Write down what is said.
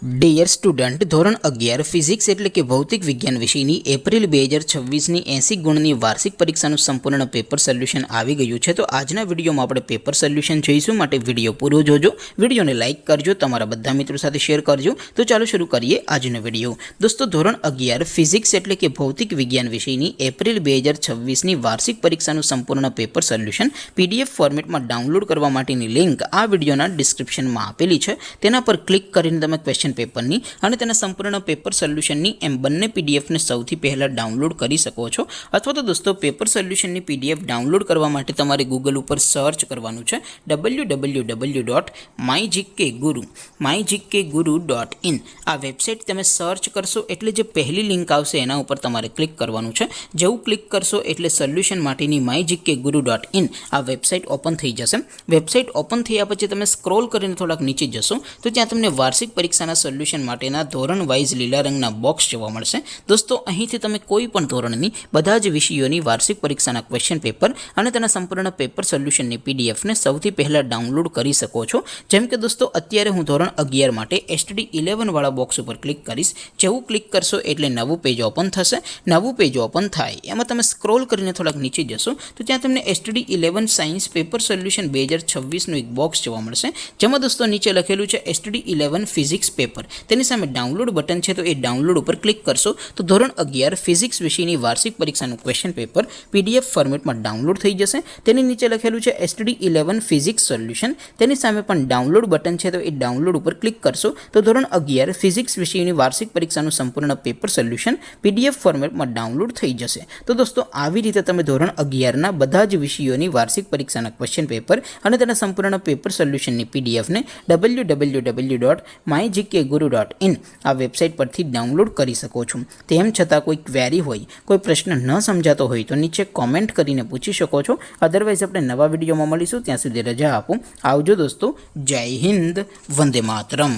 Dear student, ધોરણ 11 physics એટલે કે ભૌતિક વિજ્ઞાન વિષયની એપ્રિલ 2026ની 80 ગુણની વાર્ષિક પરીક્ષાનું સંપૂર્ણ પેપર સોલ્યુશન આવી ગયું છે। તો આજના વિડીયોમાં આપણે પેપર સોલ્યુશન જોઈશું, માટે વિડીયો પૂરો જોજો, વિડીયોને લાઇક કરજો, તમારા બધા મિત્રો સાથે શેર કરજો। તો ચાલો શરૂ કરીએ આજનો વિડીયો। દોસ્તો, ધોરણ 11 ફિઝિક્સ એટલે કે ભૌતિક વિજ્ઞાન વિષયની એપ્રિલ 2026ની વાર્ષિક પરીક્ષાનું સંપૂર્ણ પેપર સોલ્યુશન PDF ફોર્મેટમાં ડાઉનલોડ કરવા માટેની લિંક આ વિડીયોના ડિસ્ક્રિપ્શનમાં આપેલી છે। તેના પર ક્લિક કરીને તમે ક્વેશ્ચન પેપરની અને તેના સંપૂર્ણ પેપર સોલ્યુશનની એમ બંને પીડીએફને સૌથી પહેલાં ડાઉનલોડ કરી શકો છો। અથવા તો દોસ્તો, પેપર સોલ્યુશનની PDF ડાઉનલોડ કરવા માટે તમારે ગૂગલ ઉપર સર્ચ કરવાનું છે www.mygkguru.in। આ વેબસાઇટ તમે સર્ચ કરશો એટલે જે પહેલી લિંક આવશે એના ઉપર તમારે ક્લિક કરવાનું છે। જેવું ક્લિક કરશો એટલે સોલ્યુશન માટેની mygkguru.in આ વેબસાઇટ ઓપન થઈ જશે। વેબસાઇટ ઓપન થયા પછી તમે સ્ક્રોલ કરીને થોડાક નીચે જશો તો ત્યાં તમને વાર્ષિક પરીક્ષાના સોલ્યુશન માટેના ધોરણ વાઇઝ લીલા રંગના બોક્સ જોવા મળશે। દોસ્તો, અહીંથી તમે કોઈ પણ ધોરણની બધા જ વિષયોની વાર્ષિક પરીક્ષાના ક્વેશ્ચન પેપર અને તેના સંપૂર્ણ પેપર સોલ્યુશનની પીડીએફને સૌથી પહેલાં ડાઉનલોડ કરી શકો છો। જેમ કે દોસ્તો, અત્યારે હું ધોરણ 11 માટે STD11 વાળા બોક્સ ઉપર ક્લિક કરીશ। જેવું ક્લિક કરશો એટલે નવું પેજ ઓપન થશે। નવું પેજ ઓપન થાય એમાં તમે સ્ક્રોલ કરીને થોડાક નીચે જશો તો ત્યાં તમને STD11 સાયન્સ પેપર સોલ્યુશન 2026નું એક બોક્સ જોવા મળશે, જેમાં દોસ્તો નીચે લખેલું છે STD11 ફિઝિક્સ પેપર। તેની સામે ડાઉનલોડ બટન છે, તો એ ડાઉનલોડ ઉપર ક્લિક કરશો તો ધોરણ 11 ફિઝિક્સ વિષયની વાર્ષિક પરીક્ષાનું ક્વેશ્ચન પેપર PDF ફોર્મેટમાં ડાઉનલોડ થઈ જશે। તેની નીચે લખેલું છે STD11 ફિઝિક્સ સોલ્યુશન, તેની સામે પણ ડાઉનલોડ બટન છે, તો એ ડાઉનલોડ ઉપર ક્લિક કરશો તો ધોરણ 11 ફિઝિક્સ વિષયની વાર્ષિક પરીક્ષાનું સંપૂર્ણ પેપર સોલ્યુશન PDF ફોર્મેટમાં ડાઉનલોડ થઈ જશે। તો દોસ્તો, આવી રીતે તમે ધોરણ 11ના બધા જ વિષયોની વાર્ષિક પરીક્ષાના ક્વેશ્ચન પેપર અને તેના સંપૂર્ણ પેપર સોલ્યુશનની PDFને www.mygkguru.in આ વેબસાઇટ પરથી ડાઉનલોડ કરી શકો છો। તેમ છતાં કોઈ ક્વેરી હોય, કોઈ પ્રશ્ન ન સમજાતો હોય તો નીચે કોમેન્ટ કરીને પૂછી શકો છો। અધરવાઇઝ આપણે નવા વિડીયોમાં મળીશું, ત્યાં સુધી રજા આપો। આવજો દોસ્તો, જય હિન્દ, વંદે માતરમ।